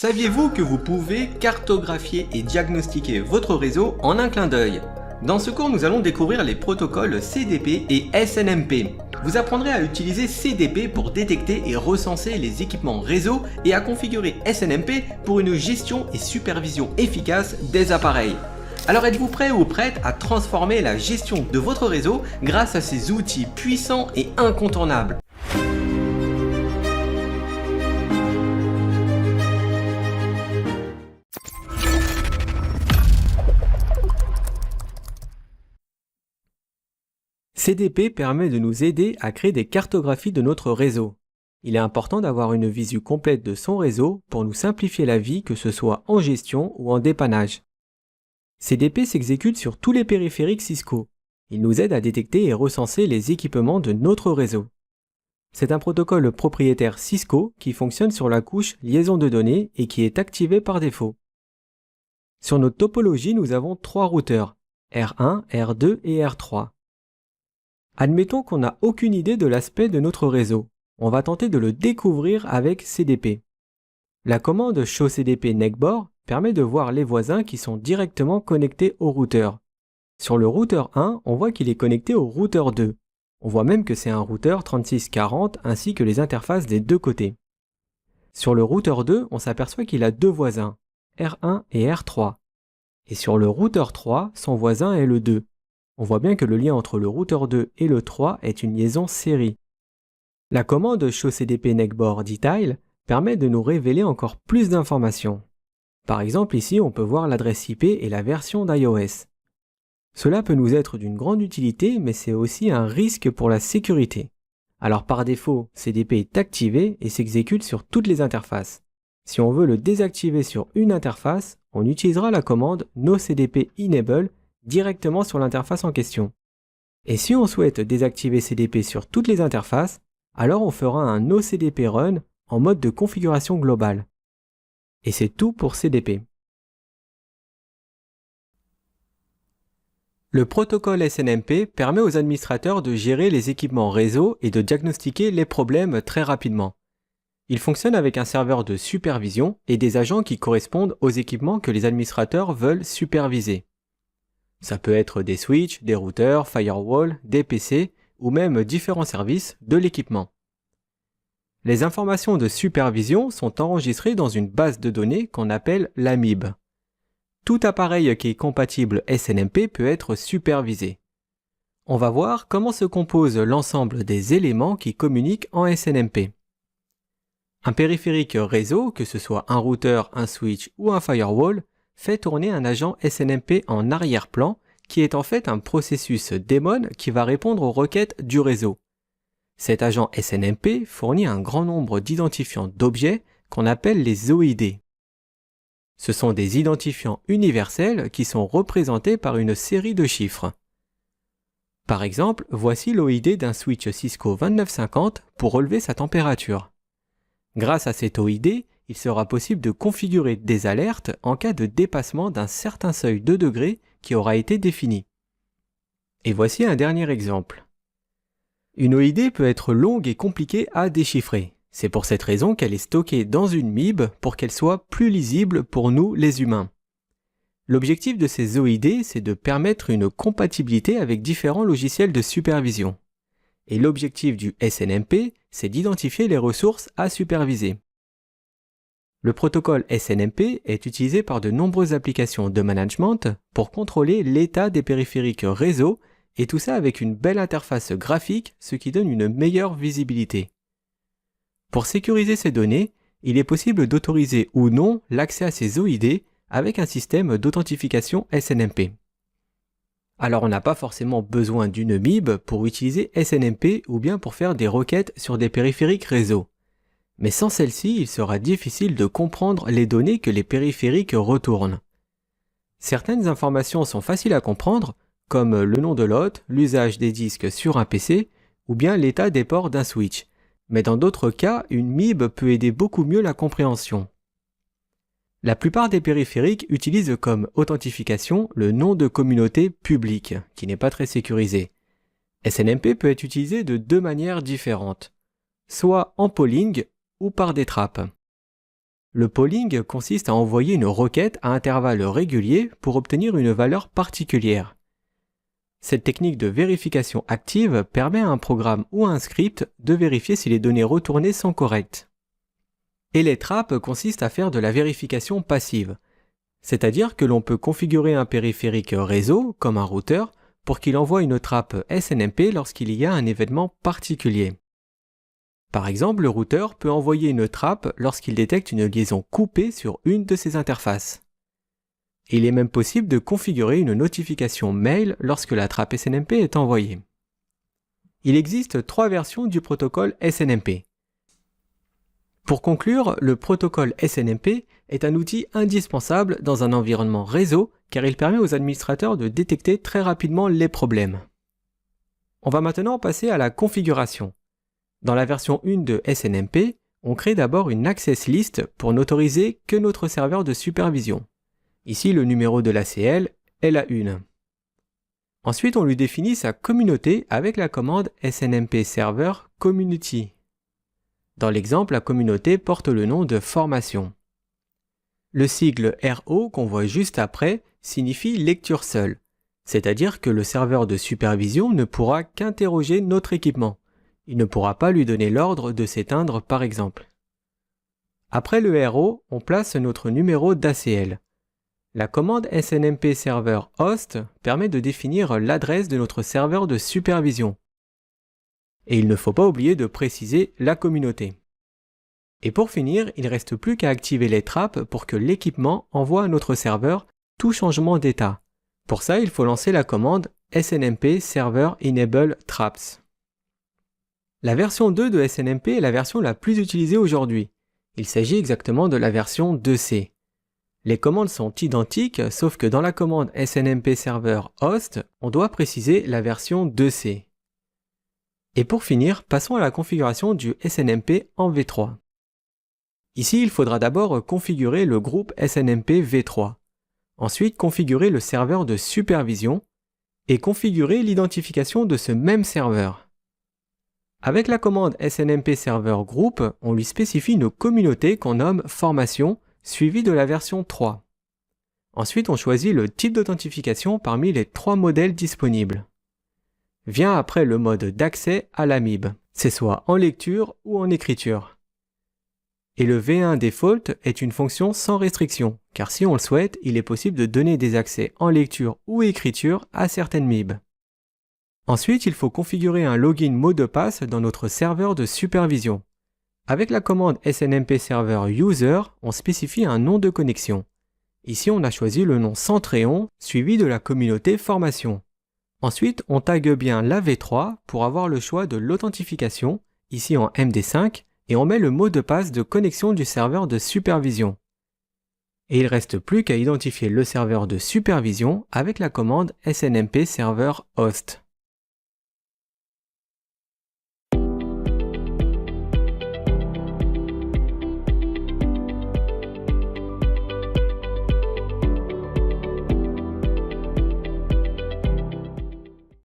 Saviez-vous que vous pouvez cartographier et diagnostiquer votre réseau en un clin d'œil? Dans ce cours, nous allons découvrir les protocoles CDP et SNMP. Vous apprendrez à utiliser CDP pour détecter et recenser les équipements réseau et à configurer SNMP pour une gestion et supervision efficace des appareils. Alors êtes-vous prêt ou prête à transformer la gestion de votre réseau grâce à ces outils puissants et incontournables? CDP permet de nous aider à créer des cartographies de notre réseau. Il est important d'avoir une visu complète de son réseau pour nous simplifier la vie, que ce soit en gestion ou en dépannage. CDP s'exécute sur tous les périphériques Cisco. Il nous aide à détecter et recenser les équipements de notre réseau. C'est un protocole propriétaire Cisco qui fonctionne sur la couche liaison de données et qui est activé par défaut. Sur notre topologie, nous avons 3 routeurs, R1, R2 et R3. Admettons qu'on n'a aucune idée de l'aspect de notre réseau. On va tenter de le découvrir avec CDP. La commande showcdp neckbor permet de voir les voisins qui sont directement connectés au routeur. Sur le routeur 1, on voit qu'il est connecté au routeur 2. On voit même que c'est un routeur 3640 ainsi que les interfaces des deux côtés. Sur le routeur 2, on s'aperçoit qu'il a 2 voisins, R1 et R3. Et sur le routeur 3, son voisin est le 2. On voit bien que le lien entre le routeur 2 et le 3 est une liaison série. La commande showcdp neckbor detail permet de nous révéler encore plus d'informations. Par exemple, ici, on peut voir l'adresse IP et la version d'iOS. Cela peut nous être d'une grande utilité, mais c'est aussi un risque pour la sécurité. Alors par défaut, CDP est activé et s'exécute sur toutes les interfaces. Si on veut le désactiver sur une interface, on utilisera la commande nocdp enable directement sur l'interface en question. Et si on souhaite désactiver CDP sur toutes les interfaces, alors on fera un nocdp run en mode de configuration globale. Et c'est tout pour CDP. Le protocole SNMP permet aux administrateurs de gérer les équipements réseau et de diagnostiquer les problèmes très rapidement. Il fonctionne avec un serveur de supervision et des agents qui correspondent aux équipements que les administrateurs veulent superviser. Ça peut être des switches, des routeurs, firewalls, des PC ou même différents services de l'équipement. Les informations de supervision sont enregistrées dans une base de données qu'on appelle l'AMIB. Tout appareil qui est compatible SNMP peut être supervisé. On va voir comment se compose l'ensemble des éléments qui communiquent en SNMP. Un périphérique réseau, que ce soit un routeur, un switch ou un firewall, fait tourner un agent SNMP en arrière-plan qui est en fait un processus daemon qui va répondre aux requêtes du réseau. Cet agent SNMP fournit un grand nombre d'identifiants d'objets qu'on appelle les OID. Ce sont des identifiants universels qui sont représentés par une série de chiffres. Par exemple, voici l'OID d'un switch Cisco 2950 pour relever sa température. Grâce à cet OID, il sera possible de configurer des alertes en cas de dépassement d'un certain seuil de degrés qui aura été défini. Et voici un dernier exemple. Une OID peut être longue et compliquée à déchiffrer. C'est pour cette raison qu'elle est stockée dans une MIB pour qu'elle soit plus lisible pour nous les humains. L'objectif de ces OID, c'est de permettre une compatibilité avec différents logiciels de supervision. Et l'objectif du SNMP, c'est d'identifier les ressources à superviser. Le protocole SNMP est utilisé par de nombreuses applications de management pour contrôler l'état des périphériques réseau et tout ça avec une belle interface graphique, ce qui donne une meilleure visibilité. Pour sécuriser ces données, il est possible d'autoriser ou non l'accès à ces OID avec un système d'authentification SNMP. Alors on n'a pas forcément besoin d'une MIB pour utiliser SNMP ou bien pour faire des requêtes sur des périphériques réseau. Mais sans celle-ci, il sera difficile de comprendre les données que les périphériques retournent. Certaines informations sont faciles à comprendre, comme le nom de l'hôte, l'usage des disques sur un PC, ou bien l'état des ports d'un switch. Mais dans d'autres cas, une MIB peut aider beaucoup mieux la compréhension. La plupart des périphériques utilisent comme authentification le nom de communauté publique, qui n'est pas très sécurisé. SNMP peut être utilisé de 2 manières différentes, soit en polling ou par des trappes. Le polling consiste à envoyer une requête à intervalles réguliers pour obtenir une valeur particulière. Cette technique de vérification active permet à un programme ou à un script de vérifier si les données retournées sont correctes. Et les trappes consistent à faire de la vérification passive, c'est-à-dire que l'on peut configurer un périphérique réseau, comme un routeur, pour qu'il envoie une trappe SNMP lorsqu'il y a un événement particulier. Par exemple, le routeur peut envoyer une trappe lorsqu'il détecte une liaison coupée sur une de ses interfaces. Il est même possible de configurer une notification mail lorsque la trappe SNMP est envoyée. Il existe 3 versions du protocole SNMP. Pour conclure, le protocole SNMP est un outil indispensable dans un environnement réseau car il permet aux administrateurs de détecter très rapidement les problèmes. On va maintenant passer à la configuration. Dans la version 1 de SNMP, on crée d'abord une access list pour n'autoriser que notre serveur de supervision. Ici, le numéro de l'ACL est la 1. Ensuite, on lui définit sa communauté avec la commande SNMP Server Community. Dans l'exemple, la communauté porte le nom de formation. Le sigle RO qu'on voit juste après signifie lecture seule, c'est-à-dire que le serveur de supervision ne pourra qu'interroger notre équipement. Il ne pourra pas lui donner l'ordre de s'éteindre par exemple. Après le RO, on place notre numéro d'ACL. La commande SNMP Server Host permet de définir l'adresse de notre serveur de supervision. Et il ne faut pas oublier de préciser la communauté. Et pour finir, il ne reste plus qu'à activer les trappes pour que l'équipement envoie à notre serveur tout changement d'état. Pour ça, il faut lancer la commande SNMP Server Enable Traps. La version 2 de SNMP est la version la plus utilisée aujourd'hui. Il s'agit exactement de la version 2C. Les commandes sont identiques, sauf que dans la commande SNMP Server Host, on doit préciser la version 2C. Et pour finir, passons à la configuration du SNMP en V3. Ici, il faudra d'abord configurer le groupe SNMP V3. Ensuite, configurer le serveur de supervision et configurer l'identification de ce même serveur. Avec la commande SNMP Server Group, on lui spécifie une communauté qu'on nomme formation, suivie de la version 3. Ensuite, on choisit le type d'authentification parmi les 3 modèles disponibles. Vient après le mode d'accès à l'AMIB, c'est soit en lecture ou en écriture. Et le V1 Default est une fonction sans restriction, car si on le souhaite, il est possible de donner des accès en lecture ou écriture à certaines MIB. Ensuite, il faut configurer un login mot de passe dans notre serveur de supervision. Avec la commande SNMP Server User, on spécifie un nom de connexion. Ici, on a choisi le nom Centréon, suivi de la communauté formation. Ensuite, on tague bien la V3 pour avoir le choix de l'authentification, ici en MD5, et on met le mot de passe de connexion du serveur de supervision. Et il ne reste plus qu'à identifier le serveur de supervision avec la commande SNMP Server Host.